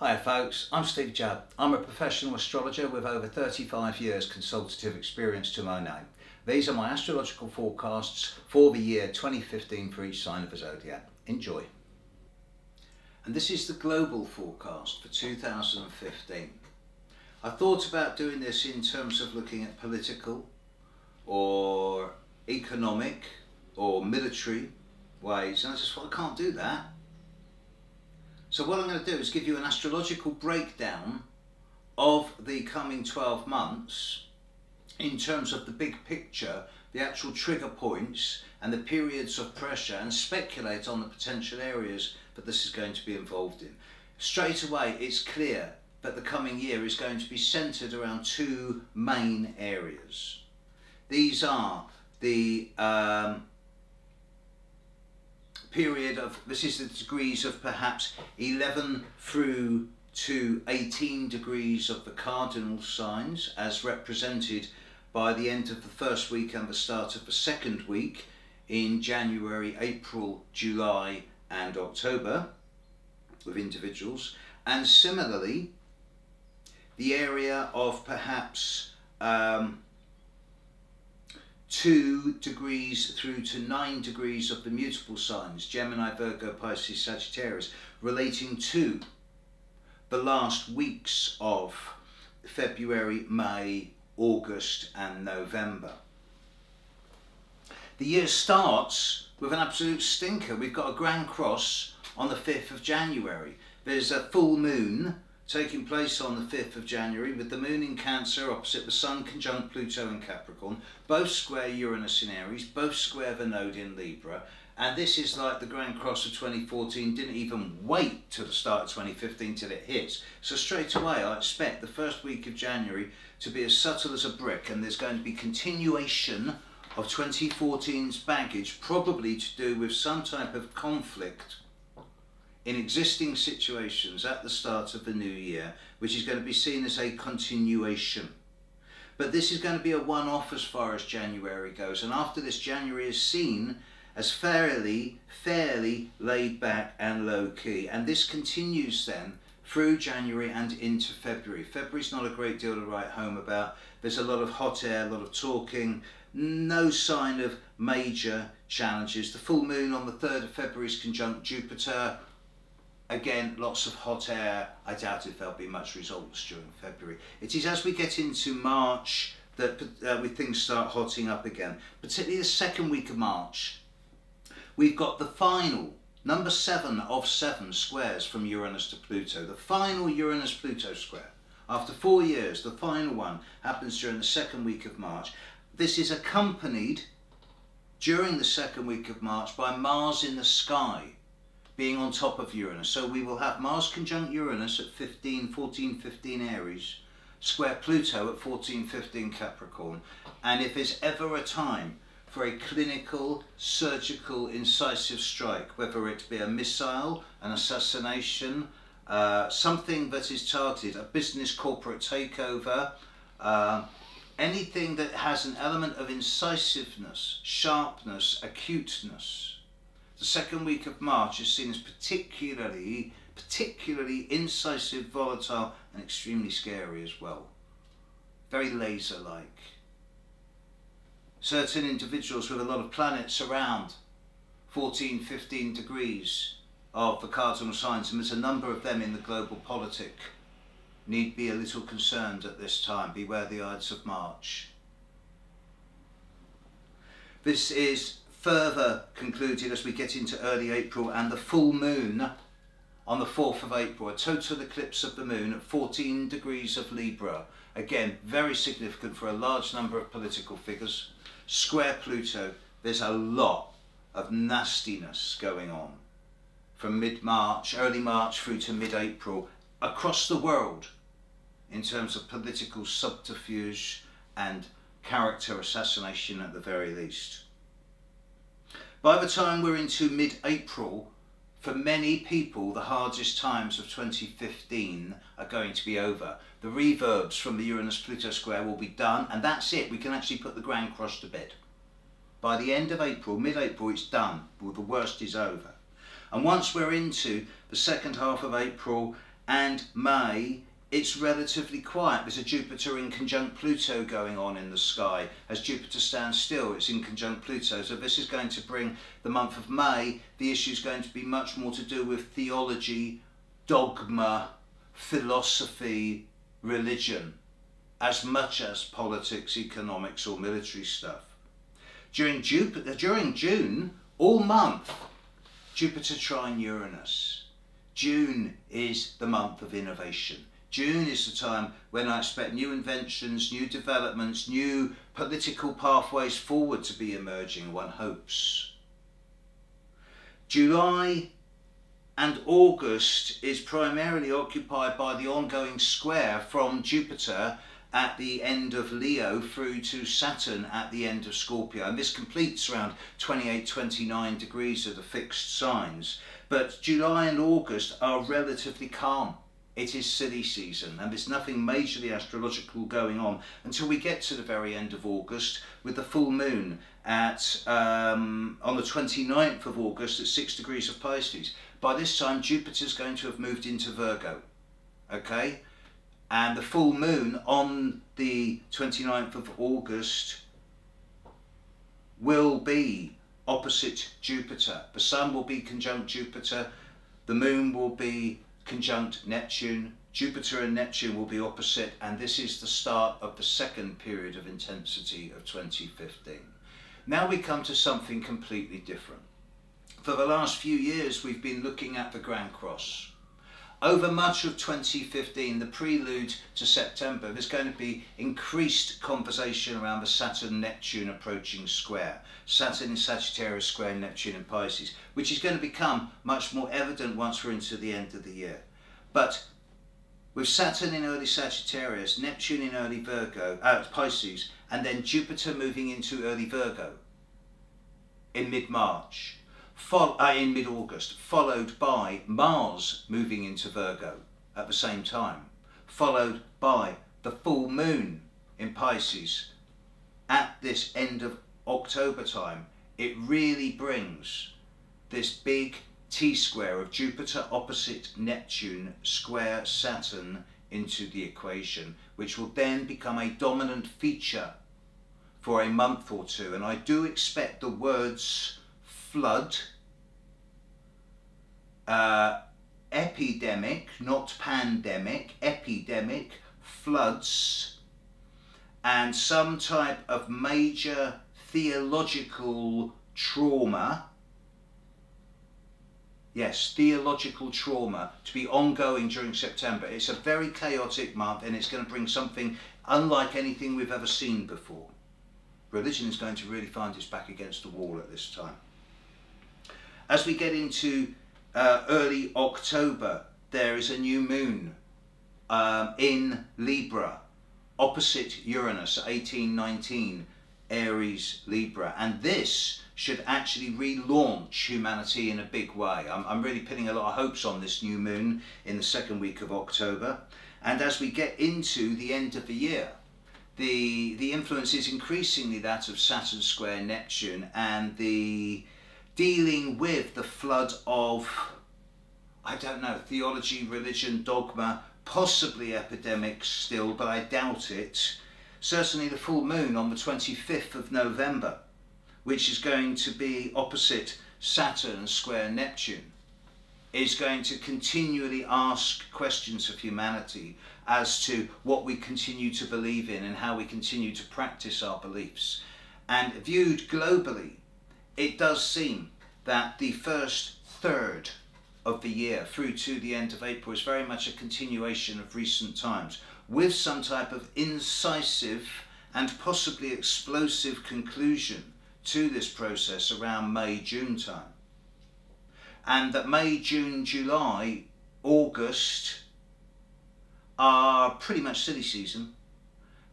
Hi folks, I'm Judd. I'm a professional astrologer with over 35 years consultative experience to my name. These are my astrological forecasts for the year 2015 for each sign of the zodiac. Enjoy. And this is the global forecast for 2015. I thought about doing this in terms of looking at political or economic or military ways, and I just thought I can't do that. So what I'm going to do is give you an astrological breakdown of the coming 12 months in terms of the big picture, the actual trigger points and the periods of pressure, and speculate on the potential areas that this is going to be involved in. Straight away it's clear that the coming year is going to be centred around two main areas. These are the period of, this is the degrees of perhaps 11 through to 18 degrees of the cardinal signs, as represented by the end of the first week and the start of the second week in January, April, July and October with individuals, and similarly the area of perhaps 2 degrees through to 9 degrees of the mutable signs, Gemini, Virgo, Pisces, Sagittarius, relating to the last weeks of February, May, August and November. The year starts with an absolute stinker. We've got a grand cross on the 5th of January. There's a full moon taking place on the 5th of January with the moon in Cancer opposite the sun conjunct Pluto in Capricorn, both square Uranus in Aries, both square the node in Libra, and this is like the Grand Cross of 2014, didn't even wait till the start of 2015 till it hits. So straight away I expect the first week of January to be as subtle as a brick, and there's going to be continuation of 2014's baggage, probably to do with some type of conflict in existing situations at the start of the new year, which is going to be seen as a continuation. But this is going to be a one-off as far as January goes, and after this January is seen as fairly laid back and low-key, and this continues then through January and into February. February's not a great deal to write home about. There's a lot of hot air, a lot of talking, no sign of major challenges. The full moon on the 3rd of February is conjunct Jupiter. Again, lots of hot air. I doubt if there'll be much results during February. It is as we get into March that things start hotting up again, particularly the second week of March. We've got the final, number 7 of 7 squares from Uranus to Pluto. The final Uranus-Pluto square. After 4 years, the final one happens during the second week of March. This is accompanied during the second week of March by Mars in the sky, being on top of Uranus. So we will have Mars conjunct Uranus at 14-15 Aries, square Pluto at 14-15 Capricorn. And if there's ever a time for a clinical, surgical, incisive strike, whether it be a missile, an assassination, something that is targeted, a business corporate takeover, anything that has an element of incisiveness, sharpness, acuteness, the second week of March is seen as particularly incisive, volatile and extremely scary as well. Very laser-like. Certain individuals with a lot of planets around 14-15 degrees of the cardinal signs, and there's a number of them in the global politic, need be a little concerned at this time. Beware the Ides of March. This is further concluded as we get into early April and the full moon on the 4th of April, a total eclipse of the moon at 14 degrees of Libra. Again, very significant for a large number of political figures. Square Pluto. There's a lot of nastiness going on from mid-March, early March through to mid-April across the world in terms of political subterfuge and character assassination at the very least. By the time we're into mid-April, for many people, the hardest times of 2015 are going to be over. The reverbs from the Uranus-Pluto square will be done, and that's it. We can actually put the Grand Cross to bed. By the end of April, mid-April, it's done. Well, the worst is over. And once we're into the second half of April and May, it's relatively quiet. There's a Jupiter in conjunct Pluto going on in the sky. As Jupiter stands still, it's in conjunct Pluto. So this is going to bring the month of May, the issue is going to be much more to do with theology, dogma, philosophy, religion, as much as politics, economics or military stuff. During June, all month, Jupiter trine Uranus. June is the month of innovation. June is the time when I expect new inventions, new developments, new political pathways forward to be emerging, one hopes. July and August is primarily occupied by the ongoing square from Jupiter at the end of Leo through to Saturn at the end of Scorpio, and this completes around 28-29 degrees of the fixed signs. But July and August are relatively calm. It is silly season and there's nothing majorly astrological going on until we get to the very end of August with the full moon at on the 29th of August at 6 degrees of Pisces. By this time Jupiter's going to have moved into Virgo, okay? And the full moon on the 29th of August will be opposite Jupiter. The sun will be conjunct Jupiter, the moon will be conjunct Neptune, Jupiter and Neptune will be opposite, and this is the start of the second period of intensity of 2015. Now we come to something completely different. For the last few years we've been looking at the Grand Cross. Over much of 2015, the prelude to September, there's going to be increased conversation around the Saturn-Neptune approaching square. Saturn in Sagittarius square Neptune in Pisces, which is going to become much more evident once we're into the end of the year. But with Saturn in early Sagittarius, Neptune in early Pisces, and then Jupiter moving into early Virgo in mid-March, in mid-August, followed by Mars moving into Virgo at the same time, followed by the full moon in Pisces at this end of October time. It really brings this big T-square of Jupiter opposite Neptune square Saturn into the equation, which will then become a dominant feature for a month or two. And I do expect the words flood, epidemic, not pandemic, epidemic, floods, and some type of major theological trauma, yes, theological trauma, to be ongoing during September. It's a very chaotic month and it's going to bring something unlike anything we've ever seen before. Religion is going to really find its back against the wall at this time. As we get into early October, there is a new moon in Libra, opposite Uranus, 1819, Aries, Libra, and this should actually relaunch humanity in a big way. I'm really pinning a lot of hopes on this new moon in the second week of October. And as we get into the end of the year, the influence is increasingly that of Saturn square Neptune and the dealing with the flood of, I don't know, theology, religion, dogma, possibly epidemics still, but I doubt it. Certainly the full moon on the 25th of November, which is going to be opposite Saturn square Neptune, is going to continually ask questions of humanity as to what we continue to believe in and how we continue to practice our beliefs. And viewed globally, it does seem that the first third of the year through to the end of April is very much a continuation of recent times, with some type of incisive and possibly explosive conclusion to this process around May, June time. And that May, June, July, August are pretty much silly season.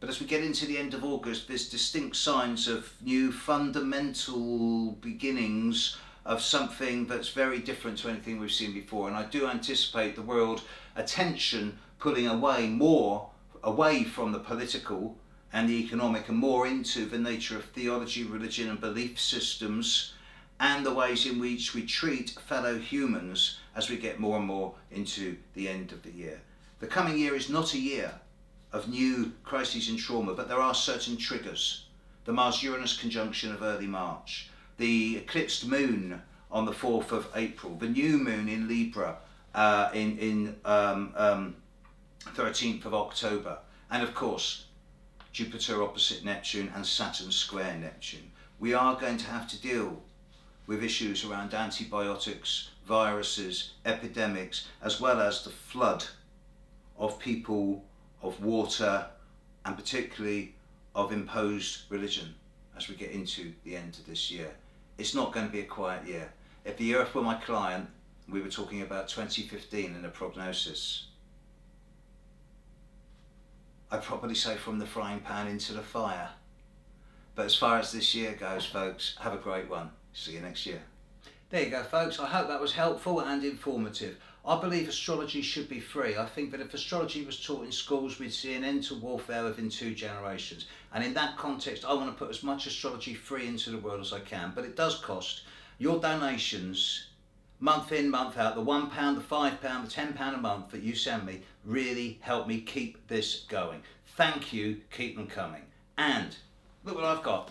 But as we get into the end of August, there's distinct signs of new fundamental beginnings of something that's very different to anything we've seen before. And I do anticipate the world attention pulling more away from the political and the economic and more into the nature of theology, religion and belief systems and the ways in which we treat fellow humans as we get more and more into the end of the year. The coming year is not a year of new crises and trauma, but there are certain triggers. The Mars-Uranus conjunction of early March, the eclipsed moon on the 4th of April, the new moon in Libra in 13th of October, and of course Jupiter opposite Neptune and Saturn square Neptune. We are going to have to deal with issues around antibiotics, viruses, epidemics, as well as the flood of people, of water, and particularly of imposed religion as we get into the end of this year. It's not going to be a quiet year. If the Earth were my client, we were talking about 2015 in a prognosis, I'd probably say from the frying pan into the fire. But as far as this year goes, folks, have a great one. See you next year. There you go, folks. I hope that was helpful and informative. I believe astrology should be free. I think that if astrology was taught in schools, we'd see an end to warfare within 2 generations. And in that context, I want to put as much astrology free into the world as I can. But it does cost. Your donations, month in, month out, the £1, the £5, the £10 a month that you send me, really help me keep this going. Thank you. Keep them coming. And look what I've got.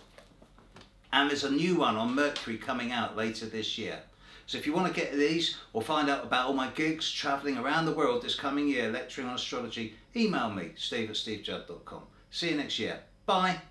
And there's a new one on Mercury coming out later this year. So if you want to get these or find out about all my gigs travelling around the world this coming year lecturing on astrology, email me, steve@stevejudd.com. See you next year. Bye.